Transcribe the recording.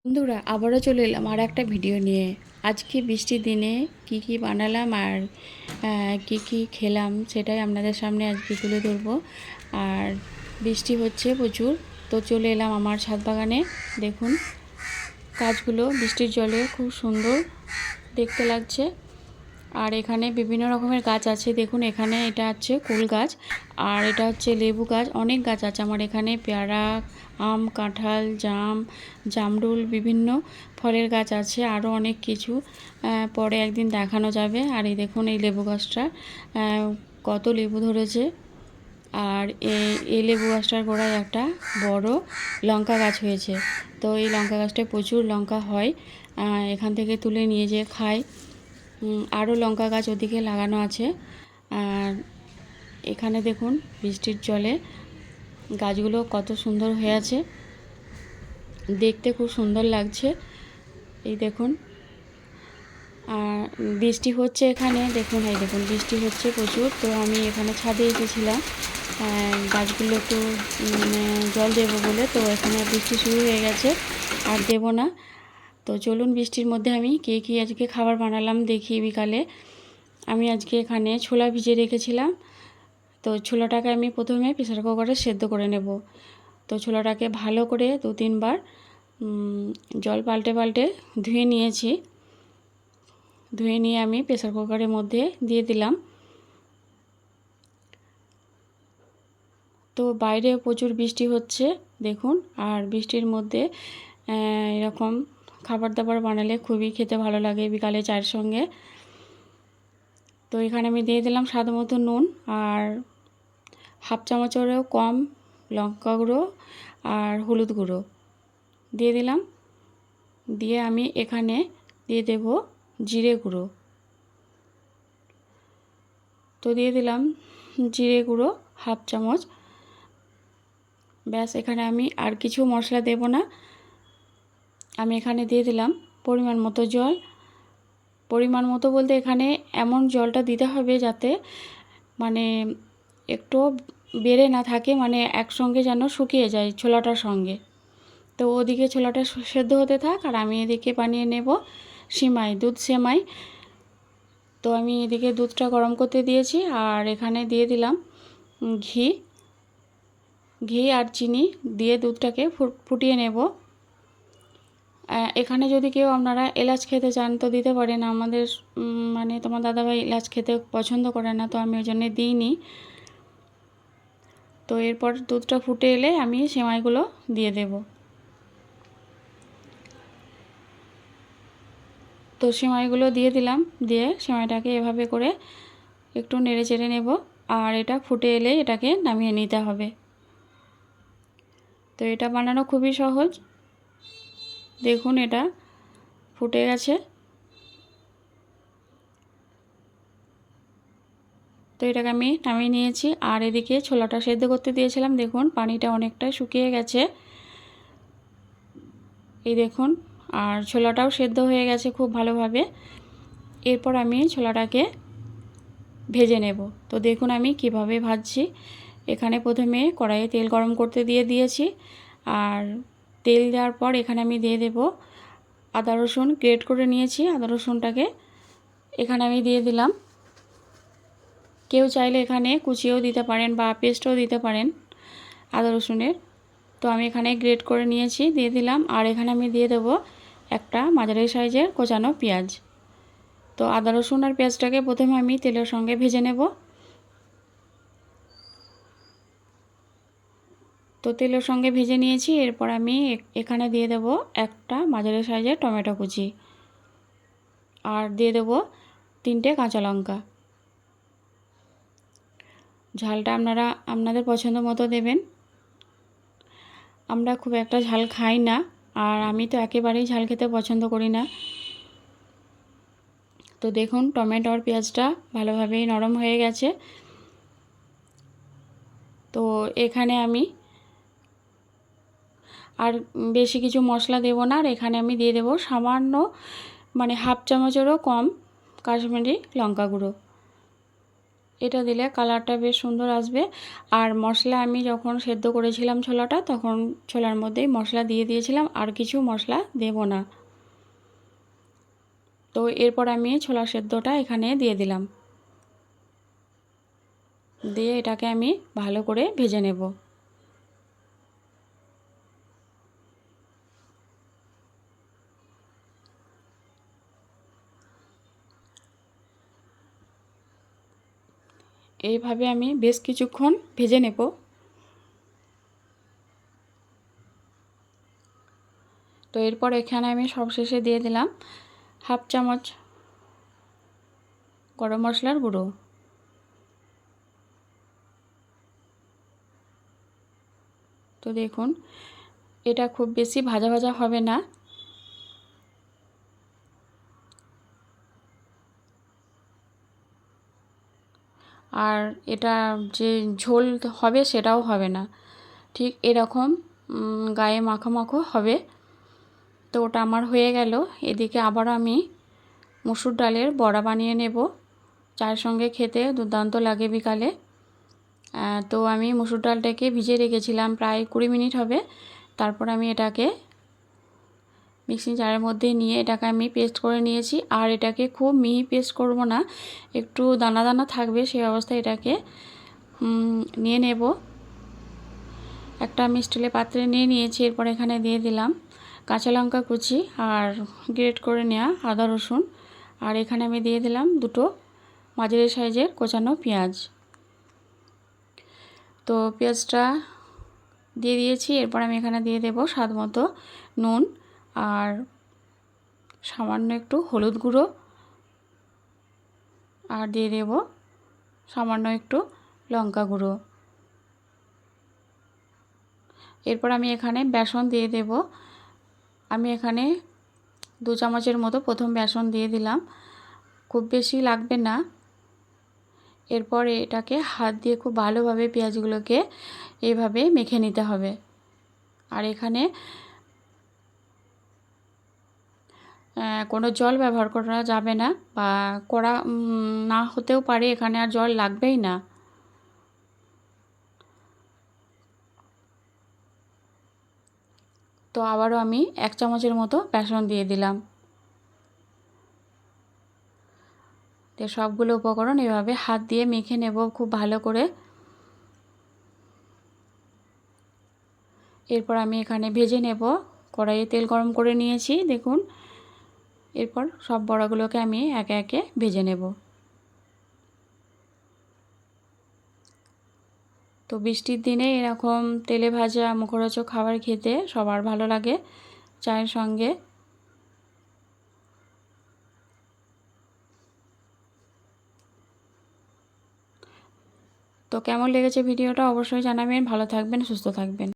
বন্ধুরা আবারও চলে এলাম আর একটা ভিডিও নিয়ে। আজকে বৃষ্টির দিনে কি বানালাম আর কি খেলাম সেটাই আপনাদের সামনে আজকে তুলে ধরবো। আর বৃষ্টি হচ্ছে প্রচুর, তো চলে এলাম আমার ছাদ বাগানে। দেখুন গাছগুলো বৃষ্টির জলে খুব সুন্দর দেখতে লাগছে। আর এখানে বিভিন্ন রকমের গাছ আছে। দেখুন এখানে এটা হচ্ছে কুল গাছ, আর এটা হচ্ছে লেবু গাছ। অনেক গাছ আছে আমার এখানে, পেয়ারা, আম, কাঁঠাল, জামরুল, বিভিন্ন ফলের গাছ আছে, আরও অনেক কিছু পরে একদিন দেখানো যাবে। আর এই দেখুন এই লেবু গাছটা কত লেবু ধরেছে। আর এই লেবু গাছটার গোড়ায় একটা বড় লঙ্কা গাছ হয়েছে। তো এই লঙ্কা গাছটায় প্রচুর লঙ্কা হয়, এখান থেকে তুলে নিয়ে যেয়ে খায়। আরও লঙ্কা গাছ ওদিকে লাগানো আছে। আর এখানে দেখুন বৃষ্টির জলে গাছগুলো কত সুন্দর হয়ে আছে, দেখতে খুব সুন্দর লাগছে। এই দেখুন আর বৃষ্টি হচ্ছে এখানে, দেখুন এই দেখুন বৃষ্টি হচ্ছে প্রচুর। তো আমি এখানে ছাদে এসেছিলাম গাছগুলো একটু জল দেবো বলে। তো এখানে বৃষ্টি শুরু হয়ে গেছে, আর দেবো না। তো চলুন বৃষ্টির মধ্যে আমি কি আজকে খাবার বানালাম দেখি। বিকালে আমি আজকে এখানে ছোলা ভিজিয়ে রেখেছিলাম। তো ছোলাটাকে আমি প্রথমে প্রেসার কুকারে সেদ্ধ করে নেব। তো ছোলাটাকে ভালো করে 2-3 বার জল পাল্টে পাল্টে ধুয়ে নিয়েছি। ধুয়ে নিয়ে আমি প্রেসার কুকারের মধ্যে দিয়ে দিলাম। তো বাইরে প্রচুর বৃষ্টি হচ্ছে দেখুন, আর বৃষ্টির মধ্যে এরকম খাবার দাবার বানালে খুবই খেতে ভালো লাগে বিকালে চায়ের সঙ্গে। তো এখানে আমি দিয়ে দিলাম স্বাদ মতো নুন, আর হাফ চামচেরও কম লঙ্কা গুঁড়ো আর হলুদ গুঁড়ো দিয়ে দিলাম। দিয়ে আমি এখানে দিয়ে দেব জিরে গুঁড়ো। তো দিয়ে দিলাম জিরে গুঁড়ো হাফ চামচ। ব্যাস, এখানে আমি আর কিছু মশলা দেব না। আমি এখানে দিয়ে দিলাম পরিমাণ মতো জল। পরিমাণ মতো বলতে এখানে এমন জলটা দিতে হবে যাতে মানে একটু বেড়ে না থাকে, মানে একসঙ্গে যেন শুকিয়ে যায় ছোলাটার সঙ্গে। তো ওদিকে ছোলাটা সেদ্ধ হতে থাক, আর আমি এদিকে বানিয়ে নেব সিমাই, দুধ সেমাই। তো আমি এদিকে দুধটা গরম করতে দিয়েছি, আর এখানে দিয়ে দিলাম ঘি। ঘি আর চিনি দিয়ে দুধটাকে ফুটিয়ে নেব। এখানে যদি কেউ আপনারা এলাচ খেতে চান তো দিতে পারেন। আমাদের মানে তোমার দাদাভাই এলাচ খেতে পছন্দ করে না, তো আমি ওই জন্যে দিইনি। তো এরপর দুধটা ফুটে এলে আমি সেমাইগুলো দিয়ে দেব। তো সেমাইগুলো দিয়ে দিলাম, দিয়ে সেমাইটাকে এভাবে করে একটু নেড়ে চেড়ে নেব। আর এটা ফুটে এলে এটাকে নামিয়ে নিতে হবে। তো এটা বানানো খুবই সহজ। দেখুন এটা ফুটে গেছে। তো এটাকে আমি নামিয়ে নিয়েছি। আর এদিকে ছোলাটা সেদ্ধ করতে দিয়েছিলাম, দেখুন পানিটা অনেকটাই শুকিয়ে গেছে, এই দেখুন। আর ছোলাটাও সেদ্ধ হয়ে গেছে খুব ভালোভাবে। এরপর আমি ছোলাটাকে ভেজে নেব। তো দেখুন আমি কিভাবে ভাজছি। এখানে প্রথমে কড়াইয়ে তেল গরম করতে দিয়েছি। আর তেল দেওয়ার পর এখানে আমি দিয়ে দেব আদা রসুন গ্রেট করে নিয়েছি। আদা রসুনটাকে এখানে আমি দিয়ে দিলাম। কেউ চাইলে এখানে কুচিও দিতে পারেন বা পেস্টও দিতে পারেন আদা রসুনের। তো আমি এখানে গ্রেট করে নিয়েছি, দিয়ে দিলাম। আর এখানে আমি দিয়ে দেব একটা মাঝারি সাইজের কোচানো পেঁয়াজ। তো আদা রসুন আর পেঁয়াজটাকে প্রথমে আমি তেলের সঙ্গে ভেজে নেব। তো তেলের সঙ্গে ভেজে নিয়েছি। এরপর আমি এখানে দিয়ে দেব একটা মাঝারি সাইজের টমেটো কুচি, আর দিয়ে দেব 3টে কাঁচা লঙ্কা। ঝালটা আপনারা আপনাদের পছন্দ মতো দেবেন। আমরা খুব একটা ঝাল খাই না, আর আমি তো একেবারেই ঝাল খেতে পছন্দ করি না। তো দেখুন টমেটো আর পেঁয়াজটা ভালোভাবেই নরম হয়ে গেছে। তো এখানে আমি আর বেশি কিছু মশলা দেব না। আর এখানে আমি দিয়ে দেব সামান্য, মানে হাফ চামচেরও কম কাশ্মীরি লঙ্কা গুঁড়ো। এটা দিলে কালারটা বেশ সুন্দর আসবে। আর মশলা আমি যখন সেদ্ধ করেছিলাম ছোলাটা, তখন ছোলার মধ্যেই মশলা দিয়ে দিয়েছিলাম, আর কিছু মশলা দেব না। তো এরপর আমি ছোলা সেদ্ধটা এখানে দিয়ে দিলাম, দিয়ে এটাকে আমি ভালো করে ভেজে নেব। এইভাবে আমি বেশ কিছুক্ষণ ভেজে নেব। তো এরপর এখানে আমি সবশেষে দিয়ে দিলাম 1/2 চামচ গরম মশলার গুঁড়ো। তো দেখুন, এটা খুব বেশি ভাজা ভাজা হবে না। আর এটা যে ঝোল হবে সেটাও হবে না, ঠিক এরকম গায়ে মাখো মাখো হবে। তো ওটা আমার হয়ে গেল। এদিকে আবারও আমি মসুর ডালের বড়া বানিয়ে নেব, চায়ের সঙ্গে খেতে দুর্দান্ত লাগে বিকালে। তো আমি মসুর ডালটাকে ভিজিয়ে রেখেছিলাম প্রায় 20 মিনিট হবে। তারপর আমি এটাকে মিক্সিং জারের মধ্যে নিয়ে এটাকে আমি পেস্ট করে নিয়েছি। আর এটাকে খুব মিহি পেস্ট করব না, একটু দানা দানা থাকবে সেই অবস্থায় এটাকে নিয়ে নেব। একটা আমি স্টিলের পাত্রে নিয়ে নিয়েছি। এরপর এখানে দিয়ে দিলাম কাঁচা লঙ্কা কুচি আর গ্রেট করে নেওয়া আদা রসুন। আর এখানে আমি দিয়ে দিলাম 2টো মাঝারি সাইজের কোচানো পেঁয়াজ। তো পেঁয়াজটা দিয়ে দিয়েছি। এরপর আমি এখানে দিয়ে দেব স্বাদ মতো নুন আর সামান্য একটু হলুদ গুঁড়ো, আর দিয়ে দেব সামান্য একটু লঙ্কা গুঁড়ো। এরপর আমি এখানে বেসন দিয়ে দেব। আমি এখানে 2 চামচের মতো প্রথম বেসন দিয়ে দিলাম, খুব বেশি লাগবে না। এরপর এটাকে হাত দিয়ে খুব ভালোভাবে পেঁয়াজগুলোকে এইভাবে মেখে নিতে হবে। আর এখানে কোনো জল ব্যবহার করা যাবে না, বা করা না হতেও পারে, এখানে আর জল লাগবেই না। তো আবারও আমি 1 চামচের মতো বেসন দিয়ে দিলাম। তো সবগুলো উপকরণ এভাবে হাত দিয়ে মেখে নেব খুব ভালো করে। এরপর আমি এখানে ভেজে নেব। কড়াইয়ে তেল গরম করে নিয়েছি দেখুন। এরপর সব বড়াগুলোকে আমি একে একে ভেজে নেব। তো বৃষ্টির দিনে এরকম তেলে ভাজা মুখরোচক খাবার খেতে সবার ভালো লাগে চায়ের সঙ্গে। তো কেমন লেগেছে ভিডিওটা অবশ্যই জানাবেন। ভালো থাকবেন, সুস্থ থাকবেন।